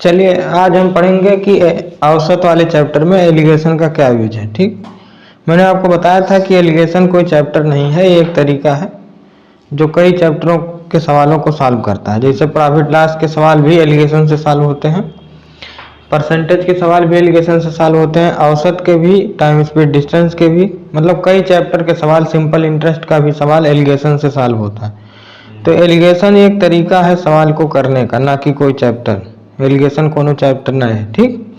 चलिए आज हम पढ़ेंगे कि औसत वाले चैप्टर में एलिगेशन का क्या यूज है। ठीक, मैंने आपको बताया था कि एलिगेशन कोई चैप्टर नहीं है, ये एक तरीका है जो कई चैप्टरों के सवालों को सॉल्व करता है। जैसे प्रॉफिट लॉस के सवाल भी एलिगेशन से सॉल्व होते हैं, परसेंटेज के सवाल भी एलिगेशन से सॉल्व होते हैं, औसत के भी, टाइम स्पीड डिस्टेंस के भी, मतलब कई चैप्टर के सवाल, सिंपल इंटरेस्ट का भी सवाल एलिगेशन से सॉल्व होता है। तो एलिगेशन एक तरीका है सवाल को करने का, ना कि कोई चैप्टर। एलिगेशन कोनो चैप्टर ना है। ठीक,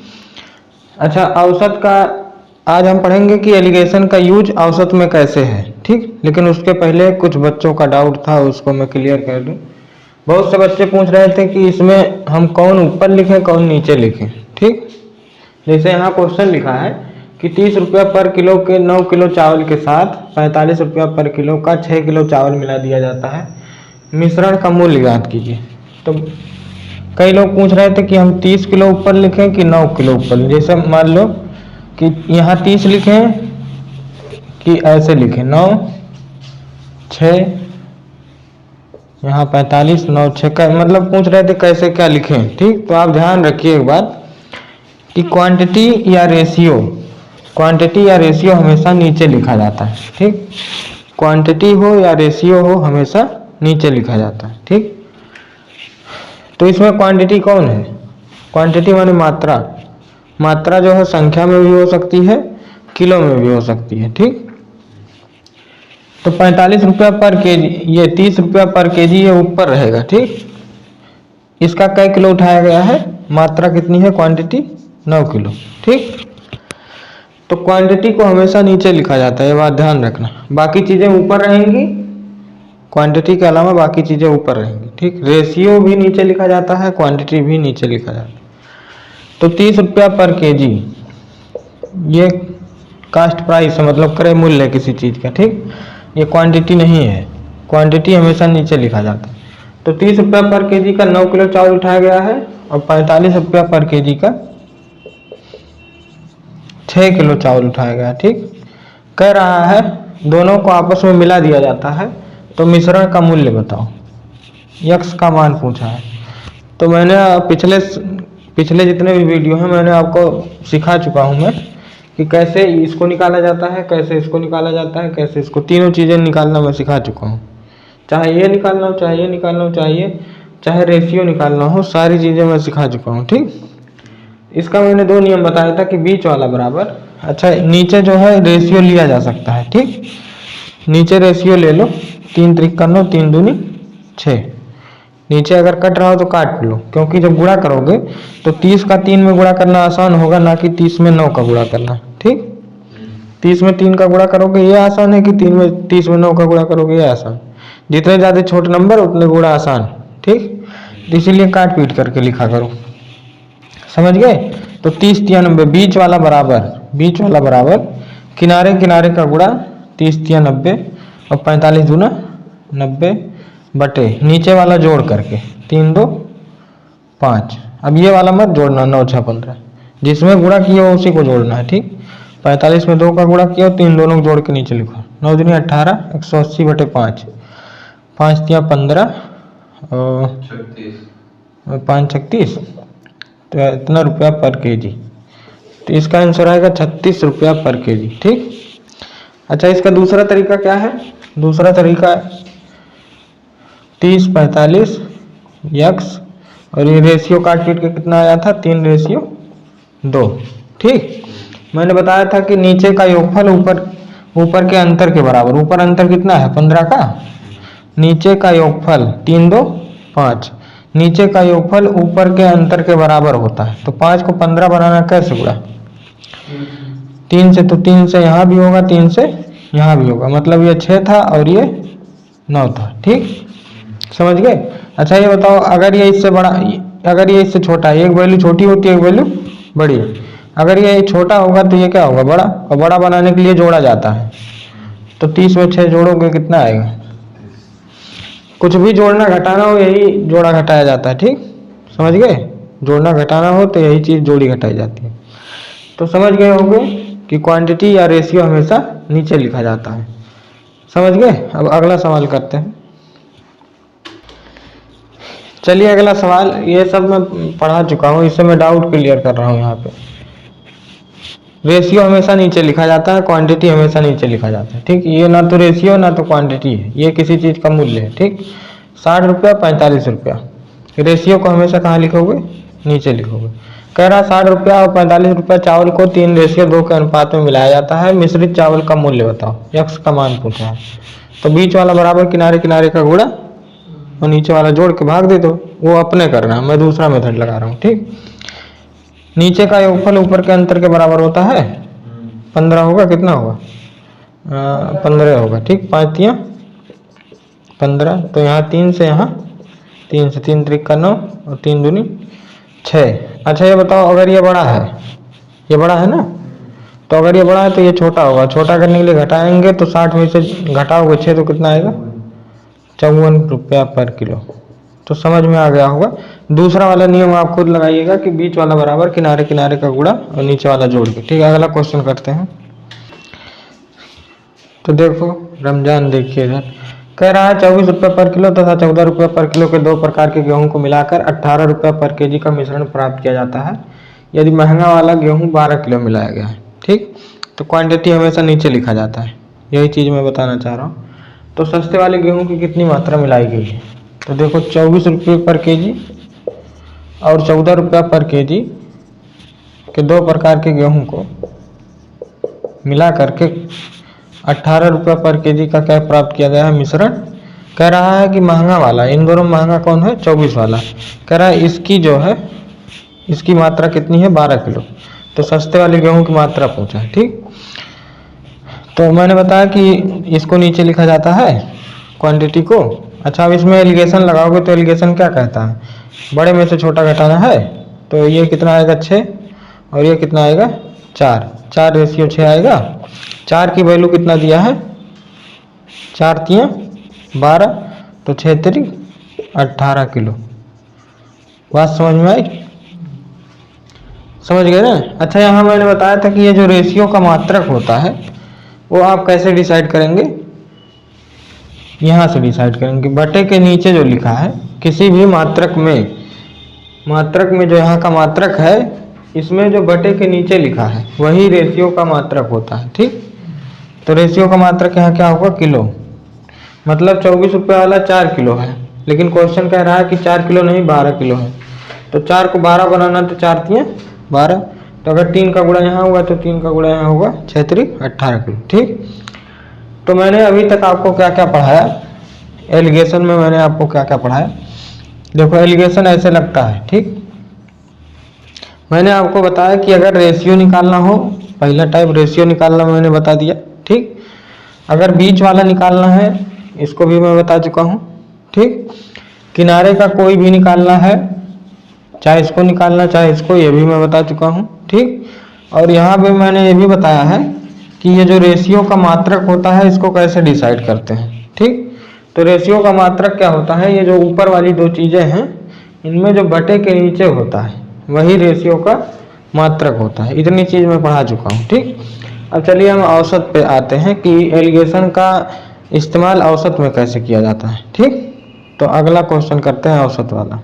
अच्छा, औसत का आज हम पढ़ेंगे कि एलिगेशन का यूज औसत में कैसे है। ठीक, लेकिन उसके पहले कुछ बच्चों का डाउट था, उसको मैं क्लियर कर दूं। बहुत से बच्चे पूछ रहे थे कि इसमें हम कौन ऊपर लिखें कौन नीचे लिखें। ठीक, जैसे यहाँ क्वेश्चन लिखा है कि 30 रुपया पर किलो के 9 किलो चावल के साथ 45 रुपया पर किलो का 6 किलो चावल मिला दिया जाता है, मिश्रण का मूल्य ज्ञात कीजिए। तो कई लोग पूछ रहे थे कि हम 30 किलो ऊपर लिखें कि 9 किलो ऊपर। जैसे मान लो कि यहाँ 30 लिखें कि ऐसे लिखें 9 6, यहाँ 45 9 6, मतलब पूछ रहे थे कैसे क्या लिखें। ठीक, तो आप ध्यान रखिए एक बात कि क्वांटिटी या रेशियो हमेशा नीचे लिखा जाता है। ठीक, क्वांटिटी हो या रेशियो हो हमेशा नीचे लिखा जाता है। ठीक, तो इसमें क्वांटिटी कौन है? क्वांटिटी माने मात्रा। मात्रा जो है संख्या में भी हो सकती है, किलो में भी हो सकती है। ठीक, तो 45 रुपया पर केजी, ये 30 रुपया पर केजी, ये ऊपर रहेगा। ठीक, इसका कई किलो उठाया गया है, मात्रा कितनी है, क्वांटिटी 9 किलो। ठीक, तो क्वांटिटी को हमेशा नीचे लिखा जाता है, ये बात ध्यान रखना। बाकी चीजें ऊपर रहेंगी, क्वांटिटी के अलावा बाकी चीजें ऊपर रहेंगी। ठीक, रेशियो भी नीचे लिखा जाता है, क्वांटिटी भी नीचे लिखा जाता है। तो 30 रुपया पर केजी ये कास्ट प्राइस है, मतलब क्रय मूल्य है किसी चीज का। ठीक, ये क्वांटिटी नहीं है, क्वांटिटी हमेशा नीचे लिखा जाता है। तो 30 रुपया पर केजी का 9 किलो चावल उठाया गया है और 45 रुपया पर केजी का 6 किलो चावल उठाया गया। ठीक, कह रहा है दोनों को आपस में मिला दिया जाता है, तो मिश्रण का मूल्य बताओ, यक्स का मान पूछा है। तो मैंने पिछले जितने भी वीडियो हैं मैंने आपको सिखा चुका हूं मैं कि कैसे इसको निकाला जाता है, कैसे इसको निकाला जाता है, कैसे इसको, तीनों चीजें निकालना मैं सिखा चुका हूं। चाहे ये निकालना हो, चाहे ये निकालना हो, चाहे रेशियो निकालना हो, सारी चीजें मैं सिखा चुका हूँ। ठीक, इसका मैंने 2 नियम बताया था कि बीच वाला बराबर। अच्छा, नीचे जो है रेशियो लिया जा सकता है। ठीक, नीचे रेशियो ले लो, 3 त्रिक कर लो, 3 दूनी 6। नीचे अगर कट रहा हो तो काट लो, क्योंकि जब गुणा करोगे तो 30 का 3 में गुणा करना आसान होगा, ना कि 30 में 9 का गुणा करना। ठीक, 30 में 3 का गुणा करोगे ये आसान है कि 30 में 9 का गुणा करोगे ये आसान। जितने ज्यादा छोटे नंबर उतने गुणा आसान। ठीक, इसीलिए काट पीट करके लिखा करो, समझ गए। तो 30 तिया 90, बीच वाला बराबर किनारे किनारे का गुणा 30 तिया 90 और 45 दूना 90 बटे नीचे वाला जोड़ करके 3 2 5। अब ये वाला मत जोड़ना, 9 6 15, जिसमें गुणा किया हो उसी को जोड़ना है। ठीक, 45 में 2 का गुणा किया, 3 दोनों को जोड़ के नीचे लिखो, 9 दूनी 18, 180 बटे 5, 5 तिया 15 और 5 36, तो इतना रुपया पर केजी। तो इसका आंसर आएगा 36 रुपया पर केजी। ठीक, अच्छा, इसका दूसरा तरीका क्या है? दूसरा तरीका 30 45 यक्स, और ये रेशियो काट पीट के कितना आया था, 3:2। ठीक, मैंने बताया था कि नीचे का योगफल ऊपर के अंतर के बराबर। ऊपर अंतर कितना है, 15 का, नीचे का योगफल 3 2 5, नीचे का योगफल ऊपर के अंतर के बराबर होता है। तो 5 को 15 बनाना कैसे हुआ, 3 से, तो 3 से यहाँ भी होगा, 3 से यहाँ भी होगा, मतलब ये 6 था और ये 9 था। ठीक, समझ गए। अच्छा, ये बताओ अगर ये इससे बड़ा, अगर ये इससे छोटा है, एक वैल्यू छोटी होती है एक वैल्यू बड़ी है, अगर ये छोटा होगा तो ये क्या होगा, बड़ा, और बड़ा बनाने के लिए जोड़ा जाता है। तो 30 में 6 जोड़ोगे कितना आएगा, कुछ भी जोड़ना घटाना हो यही जोड़ा घटाया जाता है। ठीक, समझ गए, जोड़ना घटाना हो तो यही चीज जोड़ी घटाई जाती है। तो समझ गए होंगे कि क्वांटिटी या रेशियो हमेशा नीचे लिखा जाता है। समझ गए। अब अगला सवाल करते हैं। चलिए अगला सवाल, ये सब मैं पढ़ा चुका हूँ, इससे मैं डाउट क्लियर कर रहा हूँ। यहाँ पे रेशियो हमेशा नीचे लिखा जाता है, क्वांटिटी हमेशा नीचे लिखा जाता है, ठीक। ये ना तो रेशियो ना तो क्वांटिटी है, ये किसी चीज़ का मूल्य है, ठीक। 60 रुपया 45 रुपया, रेशियो को हमेशा कहाँ लिखोगे? नीचे लिखोगे। कह रहा 60 रुपया और 45 रुपया चावल को 3:2 के अनुपात में मिलाया जाता है, मिश्रित चावल का मूल्य बताओ। यक्स का मान पूछा है, तो बीच वाला बराबर किनारे किनारे का गुणा और नीचे वाला जोड़ के भाग दे दो। वो अपने करना, मैं दूसरा मेथड लगा रहा हूँ, ठीक। नीचे का योगफल ऊपर के अंतर के बराबर होता है, 15 होगा, कितना होगा? 15 होगा, ठीक। 5 तियां 15, तो यहाँ 3 से यहाँ 3 से 3 त्रिक का 9 और 3 दूनी 6। अच्छा ये बताओ, अगर ये बड़ा है, ये बड़ा है ना, तो अगर ये बड़ा है तो ये छोटा होगा। छोटा करने के लिए घटाएंगे, तो 60 में से घटाओगे 6 तो कितना आएगा? 54 रुपया पर किलो। तो समझ में आ गया होगा। दूसरा वाला नियम आप खुद लगाइएगा कि बीच वाला बराबर किनारे किनारे का गुणा और नीचे वाला जोड़ के, ठीक है। अगला क्वेश्चन करते हैं। तो देखो रमजान, देखिए इधर कह रहा है 24 रुपये पर किलो तथा 14 रुपये पर किलो के 2 प्रकार के गेहूं को मिलाकर 18 रुपये पर केजी का मिश्रण प्राप्त किया जाता है, यदि महंगा वाला गेहूं 12 किलो मिलाया गया है, ठीक। तो क्वांटिटी हमेशा नीचे लिखा जाता है, यही चीज़ मैं बताना चाह रहा हूँ। तो सस्ते वाले गेहूं की कितनी मात्रा मिलाई गई है? तो देखो 24 रुपये पर केजी और 14 रुपया पर केजी के 2 प्रकार के गेहूं को मिला करके 18 रुपये पर केजी का क्या प्राप्त किया गया है? मिश्रण। कह रहा है कि महंगा वाला, इन दोनों महंगा कौन है? 24 वाला। कह रहा है इसकी जो है, इसकी मात्रा कितनी है? 12 किलो। तो सस्ते वाले गेहूं की मात्रा पूछा है, ठीक। तो मैंने बताया कि इसको नीचे लिखा जाता है, क्वांटिटी को। अच्छा, अब इसमें एलिगेशन लगाओगे तो एलिगेशन क्या कहता है? बड़े में से छोटा घटाना है, तो ये कितना आएगा? 6, और ये कितना आएगा? 4। 4:6 आएगा। 4 की वैल्यू कितना दिया है? 4 तियां 12, तो 6 तिरिक 18 किलो। बात समझ में आई? समझ गए ना? अच्छा, यहाँ मैंने बताया था कि ये जो रेशियो का मात्रक होता है वो आप कैसे डिसाइड करेंगे? यहाँ से डिसाइड करेंगे। बटे के नीचे जो लिखा है, किसी भी मात्रक में जो यहाँ का मात्रक है, इसमें जो बटे के नीचे लिखा है वही रेशियो का मात्रक होता है, ठीक। तो रेशियो का मात्रक यहाँ क्या होगा? किलो। मतलब 24 रुपये वाला 4 किलो है, लेकिन क्वेश्चन कह रहा है कि 4 किलो नहीं 12 किलो है। तो 4 को 12 बनाना, तो 4 तियां 12। तो अगर 3 का गुणा यहाँ हुआ तो 3 का गुणा यहाँ होगा, 6 तिरिक 18 किलो, ठीक। तो मैंने अभी तक आपको क्या क्या पढ़ाया? एलिगेशन में मैंने आपको क्या क्या पढ़ाया? देखो एलिगेशन ऐसे लगता है, ठीक। मैंने आपको बताया कि अगर रेशियो निकालना हो, पहला टाइप रेशियो निकालना मैंने बता दिया, ठीक। अगर बीच वाला निकालना है, इसको भी मैं बता चुका हूँ, ठीक। किनारे का कोई भी निकालना है, चाहे इसको निकालना चाहे इसको, ये भी मैं बता चुका हूँ, ठीक। और यहाँ पे मैंने ये भी बताया है कि ये जो रेशियो का मात्रक होता है इसको कैसे डिसाइड करते हैं, ठीक। तो रेशियो का मात्रक क्या होता है? ये जो ऊपर वाली 2 चीज़ें हैं, इनमें जो बटे के नीचे होता है वही रेशियो का मात्रक होता है। इतनी चीज़ मैं पढ़ा चुका हूँ, ठीक। अब चलिए हम औसत पे आते हैं कि एलिगेशन का इस्तेमाल औसत में कैसे किया जाता है, ठीक। तो अगला क्वेश्चन करते हैं औसत वाला।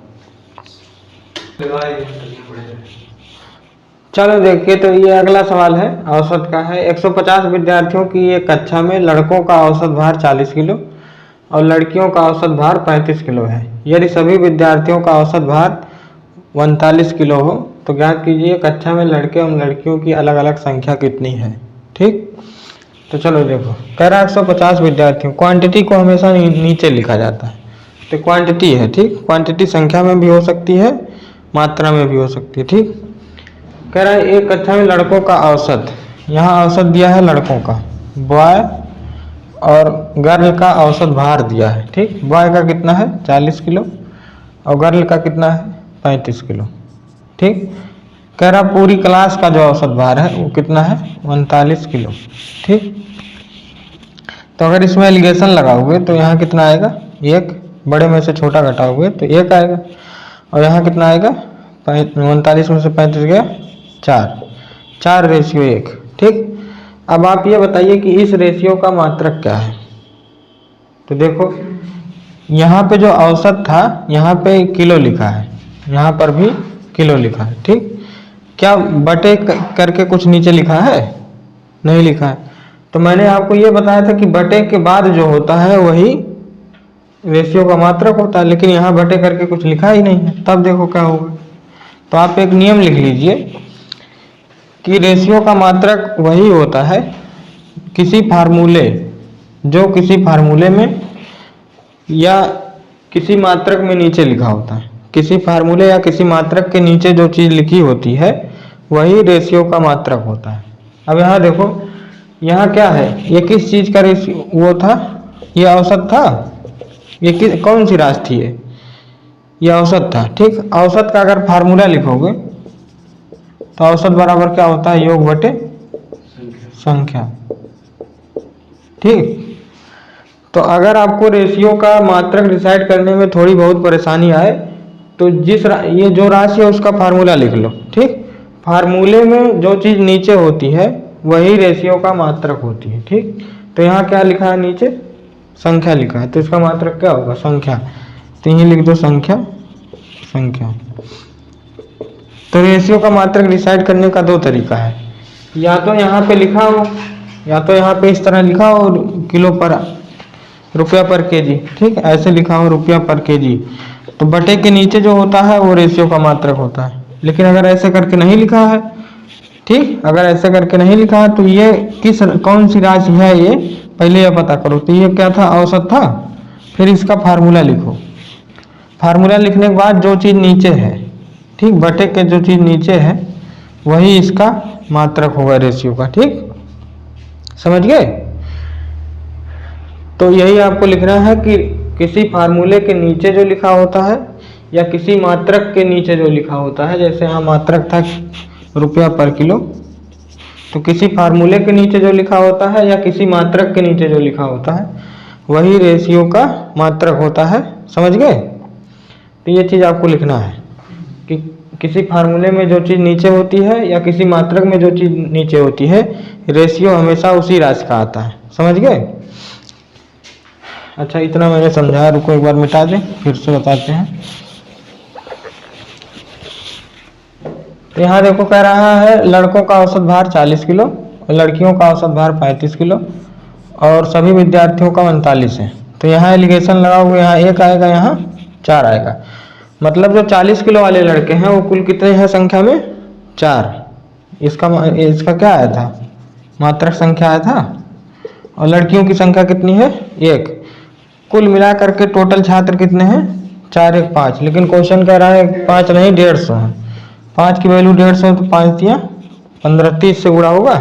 चलो देखिए, तो ये अगला सवाल है, औसत का है। 150 विद्यार्थियों की एक कक्षा में लड़कों का औसत भार 40 किलो और लड़कियों का औसत भार 35 किलो है। यदि सभी विद्यार्थियों का औसत भार 39 किलो हो तो ज्ञात कीजिए कक्षा में लड़के और लड़कियों की अलग अलग संख्या कितनी है, ठीक। तो चलो देखो, कह रहा है 150 विद्यार्थियों, क्वांटिटी को हमेशा नीचे लिखा जाता है, तो क्वांटिटी है, ठीक। क्वांटिटी संख्या में भी हो सकती है, मात्रा में भी हो सकती है, ठीक। कह रहा है एक कक्षा में लड़कों का औसत, यहाँ औसत दिया है लड़कों का, बॉय और गर्ल का औसत भार दिया है, ठीक। बॉय का कितना है? 40 किलो और गर्ल का कितना है? 35 किलो, ठीक। कह रहा पूरी क्लास का जो औसत भार है वो कितना है? 39 किलो, ठीक। तो अगर इसमें एलिगेशन लगाओगे तो यहाँ कितना आएगा? 1, बड़े में से छोटा घटाओगे तो 1 आएगा, और यहाँ कितना आएगा? 39 में से 35 गया 4, 4:1, ठीक। अब आप ये बताइए कि इस रेशियो का मात्रक क्या है? तो देखो यहाँ पे जो औसत था यहाँ पे किलो लिखा है, यहाँ पर भी किलो लिखा है, ठीक। क्या बटे करके कुछ नीचे लिखा है? नहीं लिखा है। तो मैंने आपको ये बताया था कि बटे के बाद जो होता है वही रेशियो का मात्रक होता है, लेकिन यहाँ बटे करके कुछ लिखा ही नहीं है। तब देखो क्या होगा। तो आप एक नियम लिख लीजिए कि रेशियो का मात्रक वही होता है किसी फार्मूले में या किसी मात्रक में नीचे लिखा होता है। किसी फार्मूले या किसी मात्रक के नीचे जो चीज़ लिखी होती है वही रेशियो का मात्रक होता है। अब यहाँ देखो, यहाँ क्या है, ये किस चीज़ का रेशियो वो था, ये औसत था। ये कौन सी राशि थी? ये औसत था, ठीक। औसत का अगर फार्मूला लिखोगे तो औसत बराबर क्या होता है? योग बटे संख्या, ठीक। तो अगर आपको रेशियो का मात्रक डिसाइड करने में थोड़ी बहुत परेशानी आए तो ये जो राशि है उसका फार्मूला लिख लो, ठीक। फार्मूले में जो चीज़ नीचे होती है वही रेशियो का मात्रक होती है, ठीक। तो यहाँ क्या लिखा है? नीचे संख्या लिखा है, तो इसका मात्रक क्या होगा? संख्या। तो यही लिख दो संख्या। तो रेशियो का मात्रक डिसाइड करने का दो तरीका है, या तो यहाँ पे लिखा हो या तो यहाँ पे इस तरह लिखा हो किलो पर रुपया पर केजी, ठीक। ऐसे लिखा हो रुपया पर केजी, तो बटे के नीचे जो होता है वो रेशियो का मात्रक होता है। लेकिन अगर ऐसे करके नहीं लिखा है, ठीक, अगर ऐसे करके नहीं लिखा है तो ये कौन सी राशि है ये पहले यह पता करो। तो ये क्या था? औसत था। फिर इसका फार्मूला लिखो। फार्मूला लिखने के बाद जो चीज़ नीचे है, ठीक, बटे के जो चीज़ नीचे है वही इसका मात्रक होगा रेशियो का, ठीक। समझ गए? तो यही आपको लिखना है कि किसी फार्मूले के नीचे जो लिखा होता है या किसी मात्रक के नीचे जो लिखा होता है, जैसे यहाँ मात्रक था रुपया पर किलो, तो किसी फार्मूले के नीचे जो लिखा होता है या किसी मात्रक के नीचे जो लिखा होता है वही रेशियो का मात्रक होता है। समझ गए? तो ये चीज़ आपको लिखना है कि किसी फार्मूले में जो चीज़ नीचे होती है या किसी मात्रक में जो चीज़ नीचे होती है रेशियो हमेशा उसी राशि का आता है। समझ गए? अच्छा, इतना मैंने समझाया, रुको एक बार मिटा दें, फिर से बताते हैं। तो यहाँ देखो कह रहा है लड़कों का औसत भार 40 किलो और लड़कियों का औसत भार 35 किलो और सभी विद्यार्थियों का 39 है। तो यहाँ एलिगेशन लगाओगे, यहाँ 1 आएगा, यहाँ 4 आएगा। मतलब जो 40 किलो वाले लड़के हैं वो कुल कितने हैं संख्या में? 4। इसका क्या आया था? मात्रक संख्या आया था। और लड़कियों की संख्या कितनी है? 1। कुल मिला करके टोटल छात्र कितने हैं? 4 1 5। लेकिन क्वेश्चन कह रहा है 5 नहीं 150 है। 5 की वैल्यू 150, तो 5 तियाँ 15, 30 से गुणा होगा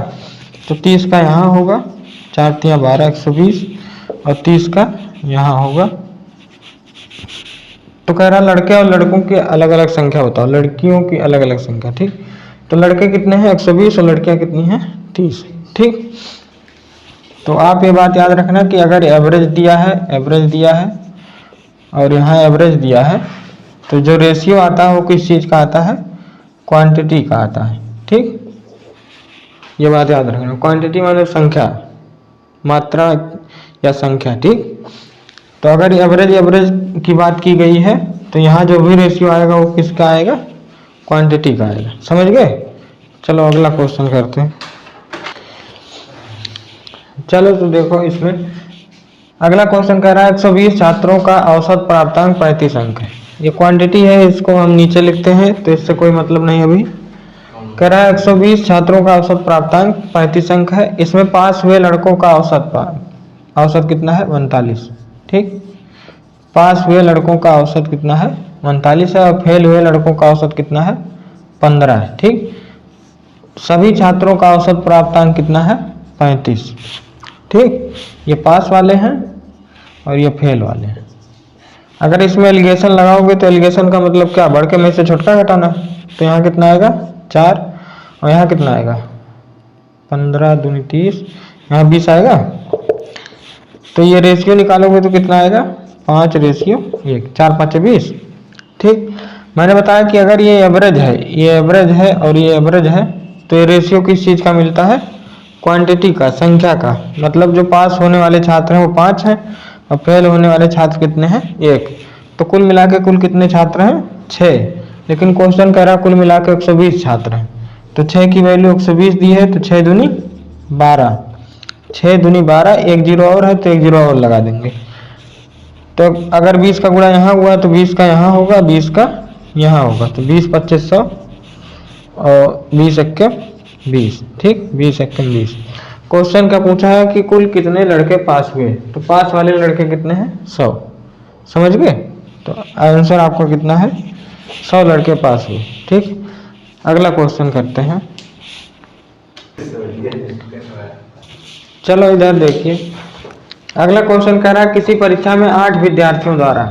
तो 30 का यहाँ होगा, 4 तियाँ 12, 120 और 30 का यहाँ होगा। तो कह रहा लड़के और लड़कों की अलग अलग संख्या बताओ, लड़कियों की अलग अलग संख्या, ठीक। तो लड़के कितने हैं? 120 और लड़कियाँ कितनी हैं? 30, ठीक। तो आप ये बात याद रखना कि अगर एवरेज दिया है और यहाँ एवरेज दिया है तो जो रेशियो आता है वो किस चीज़ का आता है? क्वांटिटी का आता है, ठीक। ये बात याद रखना। क्वांटिटी मतलब संख्या, मात्रा या संख्या, ठीक। तो अगर एवरेज की बात की गई है तो यहाँ जो भी रेशियो आएगा वो किसका आएगा? क्वांटिटी का आएगा। समझ गए? चलो अगला क्वेश्चन करते हैं। चलो तो देखो, इसमें अगला क्वेश्चन कह रहा है 120 छात्रों का औसत प्राप्तांक 35 अंक है। ये क्वांटिटी है, इसको हम नीचे लिखते हैं तो इससे कोई मतलब नहीं। अभी कह रहा है 120 छात्रों का औसत प्राप्तांक 35 अंक है। इसमें पास हुए लड़कों का औसत कितना है? 39, ठीक। पास हुए लड़कों का औसत कितना है? 39 है। और फेल हुए लड़कों का औसत कितना है? 15 है, ठीक। सभी छात्रों का औसत प्राप्तांक कितना है? 35, ठीक। ये पास वाले हैं और ये फेल वाले हैं। अगर इसमें एलिगेशन लगाओगे तो एलिगेशन का मतलब क्या? बढ़ के में से छोटका घटाना। तो यहाँ कितना आएगा? 4 और यहाँ कितना आएगा? 15 दूनी 30, यहाँ 20 आएगा। तो ये रेशियो निकालोगे तो कितना आएगा? 5 रेशियो 1, 4 5 20, ठीक। मैंने बताया कि अगर ये एवरेज है और ये एवरेज है तो ये रेशियो किस चीज़ का मिलता है? क्वांटिटी का, संख्या का। मतलब जो पास होने वाले छात्र हैं वो 5 हैं और फेल होने वाले छात्र कितने हैं? 1। तो कुल मिला के कुल कितने छात्र हैं? 6। लेकिन क्वेश्चन कह रहा है कुल मिला के 120 छात्र हैं, तो 6 की वैल्यू 120 दी है, तो 6 दूनी 12, 6 दूनी 12, एक जीरो और है तो एक जीरो और लगा देंगे। तो अगर 20 का गुणा यहाँ हुआ तो 20 का यहाँ होगा, 20 का यहाँ होगा, तो 20 2500 और 20 एक्के 20, ठीक, 20 एक्के 20। क्वेश्चन क्या पूछा है कि कुल कितने लड़के पास हुए, तो पास वाले लड़के कितने हैं? 100। समझ गए? तो आंसर आपका कितना है? 100 लड़के पास हुए, ठीक। अगला क्वेश्चन करते हैं। चलो इधर देखिए, अगला क्वेश्चन कह रहा है किसी परीक्षा में 8 विद्यार्थियों द्वारा,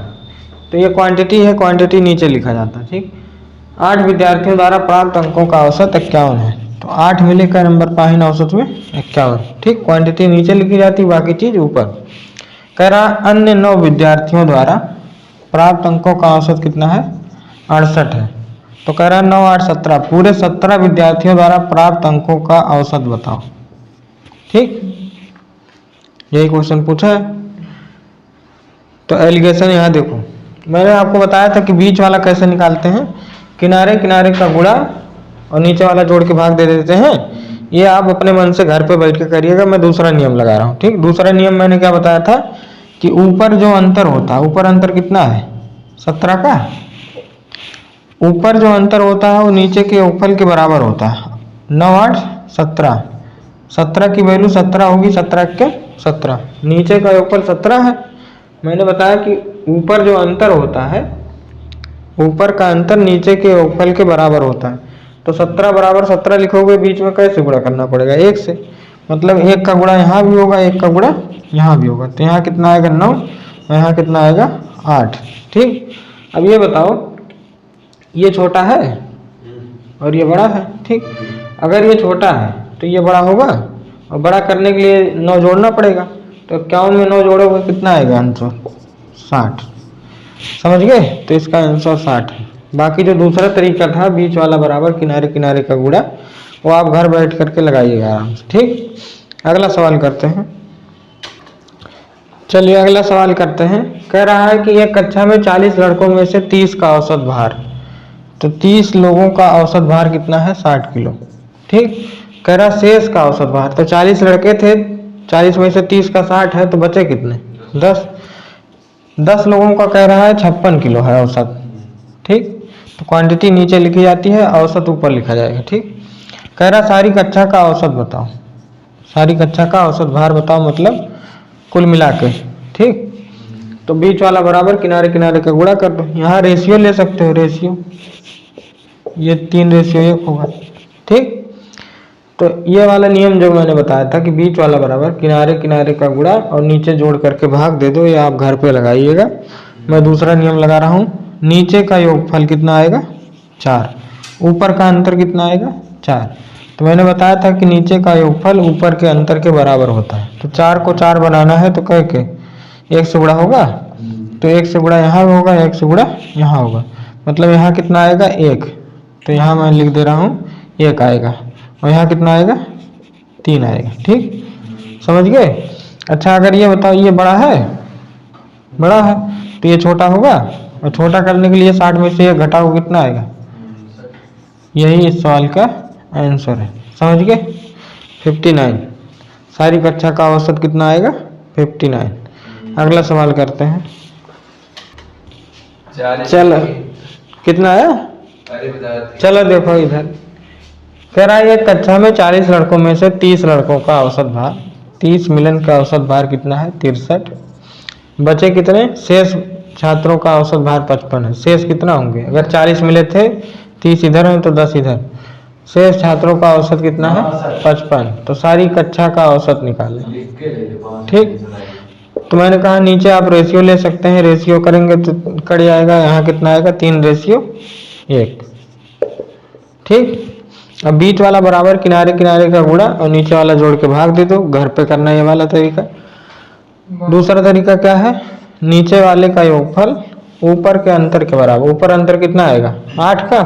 तो ये क्वांटिटी है, क्वांटिटी नीचे लिखा जाता है, ठीक। 8 विद्यार्थियों द्वारा प्राप्त अंकों का औसत 51 है, तो 8 मिले का नंबर पाहिन औसत में 51, ठीक। क्वांटिटी नीचे लिखी जाती, बाकी चीज ऊपर। कह रहा अन्य 9 विद्यार्थियों द्वारा प्राप्त अंकों का औसत कितना है? 68 है। तो कह रहा 9 8 17, पूरे 17 विद्यार्थियों द्वारा प्राप्त अंकों का औसत बताओ, ठीक। यही क्वेश्चन पूछा है। तो एलिगेशन यहाँ देखो, मैंने आपको बताया था कि बीच वाला कैसे निकालते हैं, किनारे किनारे का गुणा और नीचे वाला जोड़ के भाग दे देते हैं। ये आप अपने मन से घर पे बैठ के करिएगा, मैं दूसरा नियम लगा रहा हूँ, ठीक। दूसरा नियम मैंने क्या बताया था कि ऊपर जो अंतर होता है, ऊपर अंतर कितना है? 17 का। ऊपर जो अंतर होता है वो नीचे के योगफल के बराबर होता है। 9 8 17, 17 की वैल्यू 17 होगी, 17 के 17, नीचे का योगफल 17 है। मैंने बताया कि ऊपर जो अंतर होता है, ऊपर का अंतर नीचे के योगफल के बराबर होता है। तो 17 बराबर 17 लिखोगे, बीच में कैसे गुणा करना पड़ेगा? 1 से, मतलब 1 का गुणा यहाँ भी होगा, 1 का गुणा यहाँ भी होगा, तो यहाँ कितना आएगा? 9, यहाँ कितना आएगा? 8, ठीक। अब ये बताओ, ये छोटा है और ये बड़ा है, ठीक। अगर ये छोटा है तो ये बड़ा होगा, और बड़ा करने के लिए 9 जोड़ना पड़ेगा, तो 51 में 9 जोड़ोगे कितना आएगा आंसर? 60। समझ गए? तो इसका आंसर 60 है। बाकी जो दूसरा तरीका था बीच वाला बराबर किनारे किनारे का गुणा, वो आप घर बैठ करके लगाइएगा आराम से, ठीक। अगला सवाल करते हैं। चलिए अगला सवाल करते हैं। कह रहा है कि एक कक्षा में 40 लड़कों में से 30 का औसत भार, तो 30 लोगों का औसत भार कितना है? 60 किलो, ठीक। कह रहा शेष का औसत भार, तो 40 लड़के थे, 40 में से 30 का 60 है, तो बचे कितने? 10। 10 लोगों का कह रहा है 56 किलो है औसत, ठीक। तो क्वांटिटी नीचे लिखी जाती है, औसत ऊपर लिखा जाएगा, ठीक। कह रहा सारी कक्षा का औसत बताओ, सारी कक्षा का औसत भार बताओ, मतलब कुल मिला के, ठीक। तो बीच वाला बराबर किनारे किनारे का गुणा कर दो। यहाँ रेशियो ले सकते हो, रेशियो, ये 3:1 होगा, ठीक। तो ये वाला नियम जो मैंने बताया था कि बीच वाला बराबर किनारे किनारे का गुणा और नीचे जोड़ करके भाग दे दो, ये आप घर पे लगाइएगा। मैं दूसरा नियम लगा रहा हूँ, नीचे का योगफल कितना आएगा? 4, ऊपर का अंतर कितना आएगा? 4। तो मैंने बताया था कि नीचे का योगफल ऊपर के अंतर के बराबर होता है। तो 4 को 4 बनाना है तो कह के 1 से गुणा होगा, तो 1 से गुणा यहाँ होगा, 1 से गुणा यहाँ होगा, मतलब यहाँ कितना आएगा? 1। तो यहाँ मैं लिख दे रहा हूँ 1 आएगा, और यहाँ कितना आएगा? 3 आएगा, ठीक। समझ गए? अच्छा अगर ये बताओ, ये बड़ा है, बड़ा है, तो ये छोटा होगा, और छोटा करने के लिए 60 में से 1 घटाओ, कितना आएगा? यही इस सवाल का आंसर है। समझ गए? 59। सारी कक्षा का औसत कितना आएगा? 59। अगला सवाल करते हैं। चलो कितना आया? चलो देखो इधर, कह रहा है एक कक्षा में 40 लड़कों में से 30 लड़कों का औसत भार, 30 मिलन का औसत भार कितना है? 63। बचे कितने? शेष छात्रों का औसत भार 55 है। शेष कितना होंगे? अगर 40 मिले थे, 30 इधर है तो 10 इधर, शेष छात्रों का औसत कितना है? 55। तो सारी कक्षा का औसत निकालें, ठीक। तो मैंने कहा नीचे आप रेशियो ले सकते हैं, रेशियो करेंगे तो कट जाएगा, यहाँ कितना आएगा? 3:1, ठीक। अब बीच वाला बराबर किनारे किनारे का गुणा और नीचे वाला जोड़ के भाग दे दो, घर पे करना ये वाला तरीका। दूसरा तरीका क्या है? नीचे वाले का योगफल ऊपर के अंतर के बराबर, ऊपर अंतर कितना आएगा? 8 का,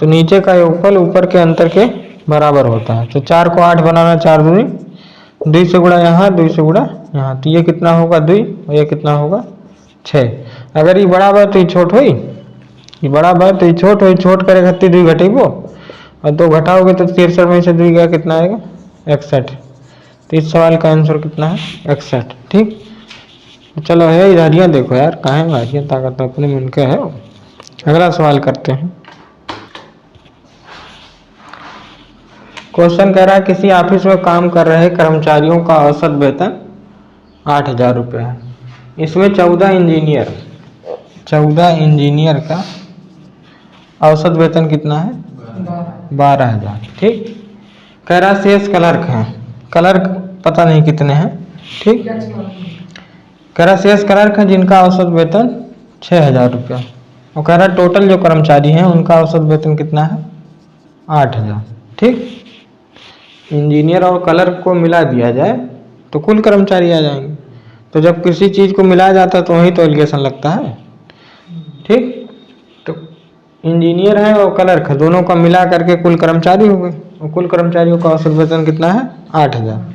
तो नीचे का योगफल ऊपर के अंतर के बराबर होता है। तो 4 को 8 बनाना, 4 दूनी 2 से गुणा यहाँ, 2 से गुणा यहाँ, तो ये कितना होगा 2 और ये कितना होगा 6। अगर ये बड़ा बा तो ये छोट हुई, ये बड़ा बा तो ये छोट हुई, छोट करे खातिर 2 घटेबो और 2 घटाओगे तो 63 में से 2 गया कितना आएगा 61। तो इस सवाल का आंसर कितना है 61। ठीक, चलो है इधारियाँ देखो यार, कहाँ है भारियाँ, ताकत अपने मन के है। अगला सवाल करते हैं। क्वेश्चन कह रहा है किसी ऑफिस में काम कर रहे कर्मचारियों का औसत वेतन 8,000 रुपये है। इसमें 14 इंजीनियर का औसत वेतन कितना है 12,000। ठीक, कह रहा शेष क्लर्क हैं, क्लर्क पता नहीं कितने हैं। ठीक, कह रहा शेष क्लर्क हैं जिनका औसत वेतन 6,000 रुपया, और कह रहा टोटल जो कर्मचारी हैं उनका औसत वेतन कितना है 8,000। ठीक, इंजीनियर और क्लर्क को मिला दिया जाए तो कुल कर्मचारी आ जाएंगे। तो जब किसी चीज़ को मिलाया जाता है तो वही तो एलिगेशन लगता है। ठीक, तो इंजीनियर है और क्लर्क है, दोनों का मिला करके कुल कर्मचारी हो गए, और कुल कर्मचारियों का औसत वेतन कितना है 8,000।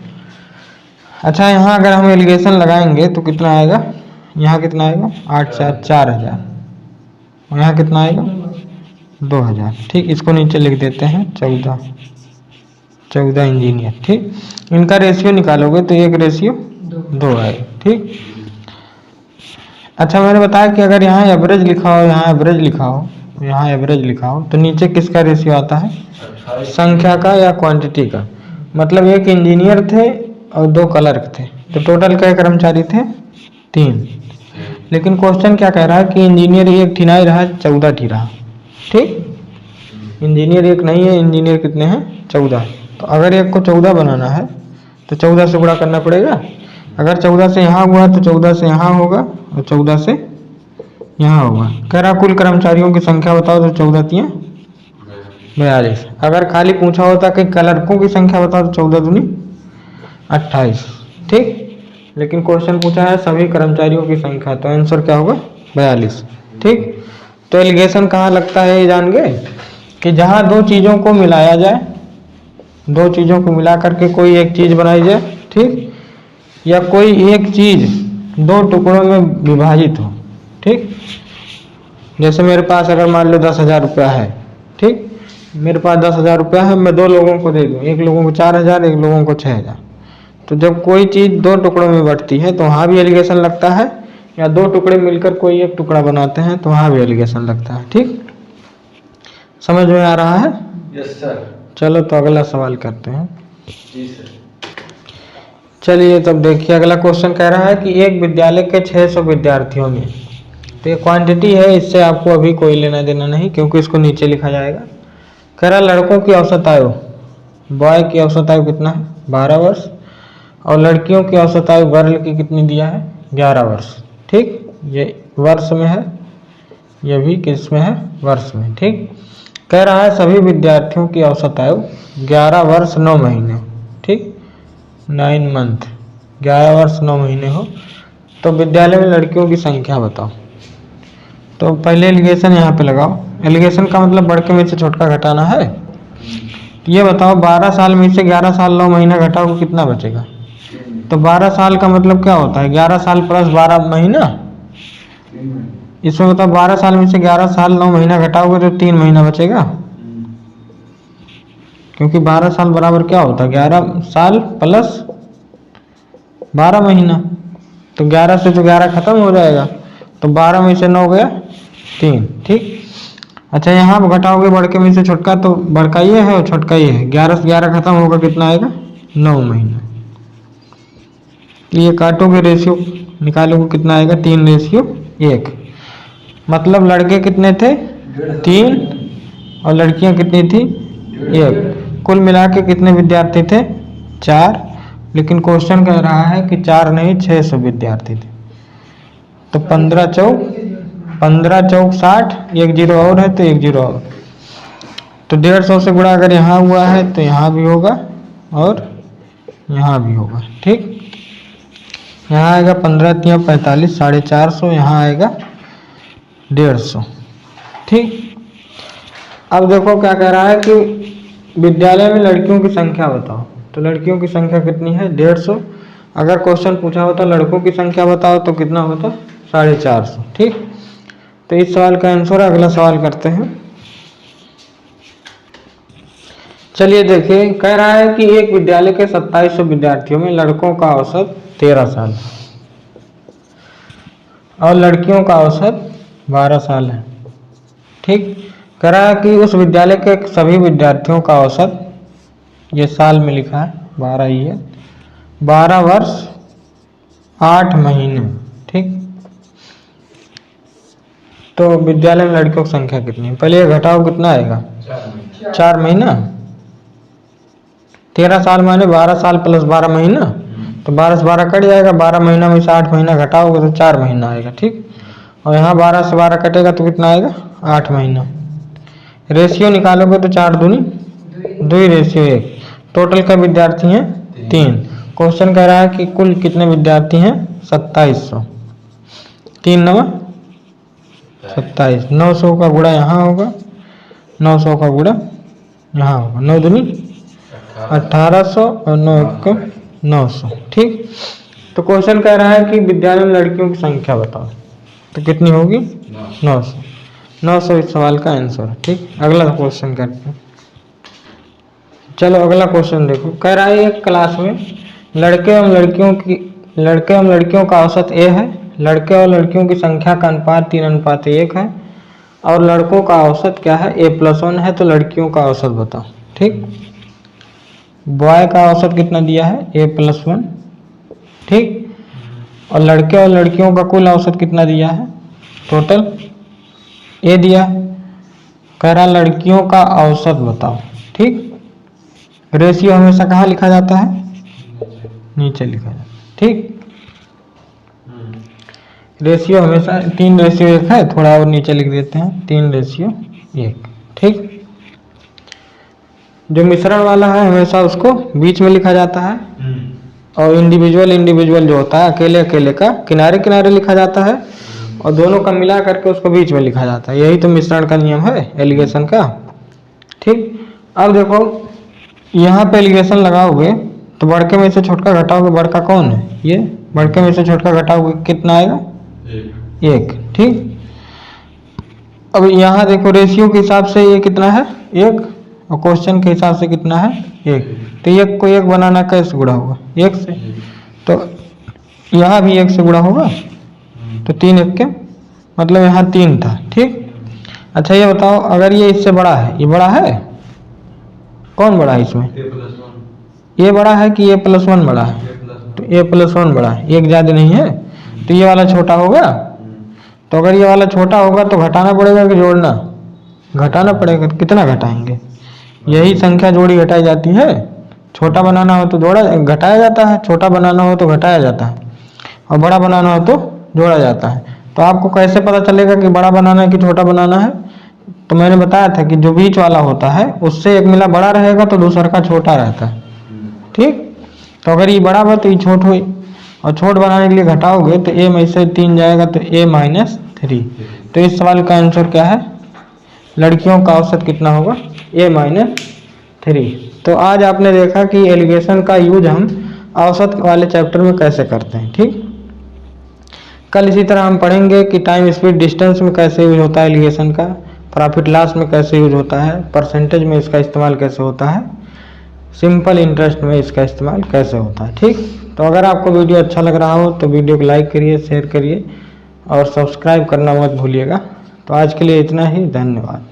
अच्छा, यहाँ अगर हम एलिगेशन लगाएंगे तो कितना आएगा, यहाँ कितना आएगा 8 4 4,000, और यहाँ कितना आएगा 2,000। ठीक, इसको नीचे लिख देते हैं 14 इंजीनियर। ठीक, इनका रेशियो निकालोगे तो 1:2 आएगा। ठीक, अच्छा मैंने बताया कि अगर यहाँ एवरेज लिखा हो, यहाँ एवरेज लिखा हो, यहाँ एवरेज लिखा हो, तो नीचे किसका रेशियो आता है संख्या का या क्वांटिटी का। मतलब एक इंजीनियर थे और 2 क्लर्क थे, तो टोटल क्या कर्मचारी थे 3। लेकिन क्वेश्चन क्या कह रहा है कि इंजीनियर एक ठी नहीं रहा, 14 ठी रहा। ठीक, इंजीनियर एक नहीं है, इंजीनियर कितने हैं 14। तो अगर एक को 14 बनाना है तो 14 से गुणा करना पड़ेगा। अगर 14 से यहाँ हुआ तो 14 से यहाँ होगा और 14 से यहाँ होगा। कह रहा कुल कर्मचारियों की संख्या बताओ, तो 14 3 42। अगर खाली पूछा होता कि क्लर्कों की संख्या बताओ तो 14 दूनी 28। ठीक, लेकिन क्वेश्चन पूछा है सभी कर्मचारियों की संख्या, तो आंसर क्या होगा 42। ठीक, तो एलिगेशन कहाँ लगता है ये जान गए कि जहाँ 2 चीज़ों को मिलाया जाए, 2 चीज़ों को मिला करके कोई एक चीज़ बनाई जाए। ठीक, या कोई एक चीज़ 2 टुकड़ों में विभाजित हो। ठीक, जैसे मेरे पास अगर मान लो 10,000 रुपया है। ठीक, मेरे पास 10,000 रुपया है, मैं 2 लोगों को दे दूँ, एक लोगों को 4,000, एक लोगों को 6,000। तो जब कोई चीज़ 2 टुकड़ों में बंटती है तो वहाँ भी एलिगेशन लगता है, या 2 टुकड़े मिलकर कोई एक टुकड़ा बनाते हैं तो वहाँ भी एलिगेशन लगता है। ठीक, समझ में आ रहा है? Yes sir. चलो तो अगला सवाल करते हैं। जी सर। चलिए तब देखिए, अगला क्वेश्चन कह रहा है कि एक विद्यालय के 600 विद्यार्थियों में, तो ये क्वांटिटी है, इससे आपको अभी कोई लेना देना नहीं क्योंकि इसको नीचे लिखा जाएगा। कह रहा लड़कों की औसत आयु, बॉय की औसत आयु कितना है 12 वर्ष, और लड़कियों की औसत आयु गर्ल की कितनी दिया है 11 वर्ष। ठीक, ये वर्ष में है, ये भी किस में है वर्ष में। ठीक, कह रहा है सभी विद्यार्थियों की औसत आयु 11 वर्ष 9 महीने। ठीक, 9 मंथ, 11 वर्ष 9 महीने हो, तो विद्यालय में लड़कियों की संख्या बताओ। तो पहले एलिगेशन यहाँ पे लगाओ। एलिगेशन का मतलब बड़के में से छोटका घटाना है। ये बताओ 12 साल में से 11 साल 9 महीना घटाओ तो कितना बचेगा। तो 12 साल का मतलब क्या होता है 11 साल प्लस 12 महीना। इसमें मतलब 12 साल में से 11 साल 9 महीना घटाओगे तो 3 महीना बचेगा, क्योंकि 12 साल बराबर क्या होता है 11 साल प्लस 12 महीना। तो 11 से तो 11 खत्म हो जाएगा, तो 12 में से 9 गया 3। ठीक, अच्छा यहाँ आप घटाओगे बड़के में से छोटका, तो बड़का ये है और छोटका ये है। 11 से 11 खत्म होगा, कितना आएगा 9 महीना। ये काटोगे रेशियो निकालोगे कितना आएगा 3:1। मतलब लड़के कितने थे 3 और लड़कियां कितनी थी 1। कुल मिला के कितने विद्यार्थी थे 4। लेकिन क्वेश्चन कह रहा है कि 4 नहीं 600 विद्यार्थी थे। तो 15 चौक 60, 1 जीरो और है तो 1 जीरो और, तो 150 से गुणा अगर यहाँ हुआ है तो यहाँ भी होगा और यहाँ भी होगा। ठीक, यहाँ आएगा 15 3 45 450, यहाँ आएगा 150। ठीक, अब देखो क्या कह रहा है कि विद्यालय में लड़कियों की संख्या बताओ। तो लड़कियों की संख्या कितनी है 150। अगर क्वेश्चन पूछा होता लड़कों की संख्या बताओ तो कितना होता 450। ठीक, तो इस सवाल का आंसर है। अगला सवाल करते हैं। चलिए देखिए, कह रहा है कि एक विद्यालय के 2700 विद्यार्थियों में लड़कों का औसत 13 साल और लड़कियों का औसत 12 साल है। ठीक, कह रहा है कि उस विद्यालय के सभी विद्यार्थियों का औसत, ये साल में लिखा है 12 ही है, 12 वर्ष 8 महीने। ठीक, तो विद्यालय में लड़कियों की संख्या कितनी है? पहले ये घटाओ, कितना आएगा 4 महीना। 13 साल माने 12 साल प्लस 12 महीना, तो 12 से 12 कट जाएगा। 12 महीना में से 8 महीना घटाओगे तो 4 महीना आएगा। ठीक, और यहाँ 12 से 12 कटेगा तो कितना आएगा 8 महीना। रेशियो निकालोगे तो 4 दूनी 2 रेशियो 1। टोटल का विद्यार्थी हैं 3। क्वेश्चन कह रहा है कि कुल कितने विद्यार्थी हैं 2700। 3 9 27। 900 का गुणा यहाँ होगा, 900 का गुणा यहाँ होगा। 9 दूनी 1800 और 9 1 900। ठीक, तो क्वेश्चन कह रहा है कि विद्यालय में लड़कियों की संख्या बताओ, तो कितनी होगी 900। 900 इस सवाल का आंसर है। ठीक, अगला क्वेश्चन करते हैं। चलो अगला क्वेश्चन देखो। कह रहा है एक क्लास में लड़के एवं लड़कियों का औसत A है, लड़के और लड़कियों की संख्या का अनुपात 3:1 है और लड़कों का औसत क्या है A+1 है, तो लड़कियों का औसत बताओ। ठीक, बॉय का औसत कितना दिया है A+1। ठीक, और लड़के और लड़कियों का कुल औसत कितना दिया है टोटल A दिया। कह रहा लड़कियों का औसत बताओ। ठीक, रेशियो हमेशा कहाँ लिखा जाता है नीचे लिखा जाता है। ठीक, रेशियो हमेशा 3:1 है, थोड़ा और नीचे लिख देते हैं 3:1। ठीक, जो मिश्रण वाला है हमेशा उसको बीच में लिखा जाता है और इंडिविजुअल जो होता है अकेले अकेले का किनारे किनारे लिखा जाता है और दोनों का मिला करके उसको बीच में लिखा जाता है। यही तो मिश्रण का नियम है एलिगेशन का। ठीक, अब देखो यहाँ पे एलिगेशन लगाओगे तो बड़के में से छोटका घटाओगे, बड़का कौन है ये, बड़के में से छोटका घटाओगे कितना आएगा 1। ठीक, अब यहाँ देखो रेशियो के हिसाब से ये कितना है 1 और क्वेश्चन के हिसाब से कितना है 1, तो 1 को 1 बनाना कैसे गुणा होगा 1 से, तो यहाँ भी 1 से गुणा होगा, तो 3 1 के मतलब यहाँ 3 था। ठीक, अच्छा ये बताओ अगर ये इससे बड़ा है, ये बड़ा है, कौन बड़ा है इसमें ये बड़ा है कि A+1 बड़ा है, तो A+1 बड़ा है, 1 ज़्यादा नहीं है, तो ये वाला छोटा होगा। तो अगर ये वाला छोटा होगा तो घटाना पड़ेगा कि जोड़ना, घटाना पड़ेगा। कितना घटाएंगे, यही संख्या जोड़ी घटाई जाती है। छोटा बनाना हो तो घटाया जाता है, छोटा बनाना हो तो घटाया जाता है और बड़ा बनाना हो तो जोड़ा जाता है। तो आपको कैसे पता चलेगा कि बड़ा बनाना है कि छोटा बनाना है, तो मैंने बताया था कि जो बीच वाला होता है उससे एक मिला बड़ा रहेगा तो दूसरा का छोटा रहता है। ठीक, तो अगर ये बड़ा हुआ तो ये छोट हुई और छोट बनाने के लिए घटाओगे तो A में से 3 जाएगा तो A-3। तो इस सवाल का आंसर क्या है, लड़कियों का औसत कितना होगा A-3। तो आज आपने देखा कि एलिगेशन का यूज हम औसत वाले चैप्टर में कैसे करते हैं। ठीक, कल इसी तरह हम पढ़ेंगे कि टाइम स्पीड डिस्टेंस में कैसे यूज होता है एलिगेशन का, प्रॉफिट लॉस में कैसे यूज होता है, परसेंटेज में इसका इस्तेमाल कैसे होता है, सिंपल इंटरेस्ट में इसका इस्तेमाल कैसे होता है। ठीक, तो अगर आपको वीडियो अच्छा लग रहा हो तो वीडियो को लाइक करिए, शेयर करिए और सब्सक्राइब करना मत भूलिएगा। तो आज के लिए इतना ही, धन्यवाद।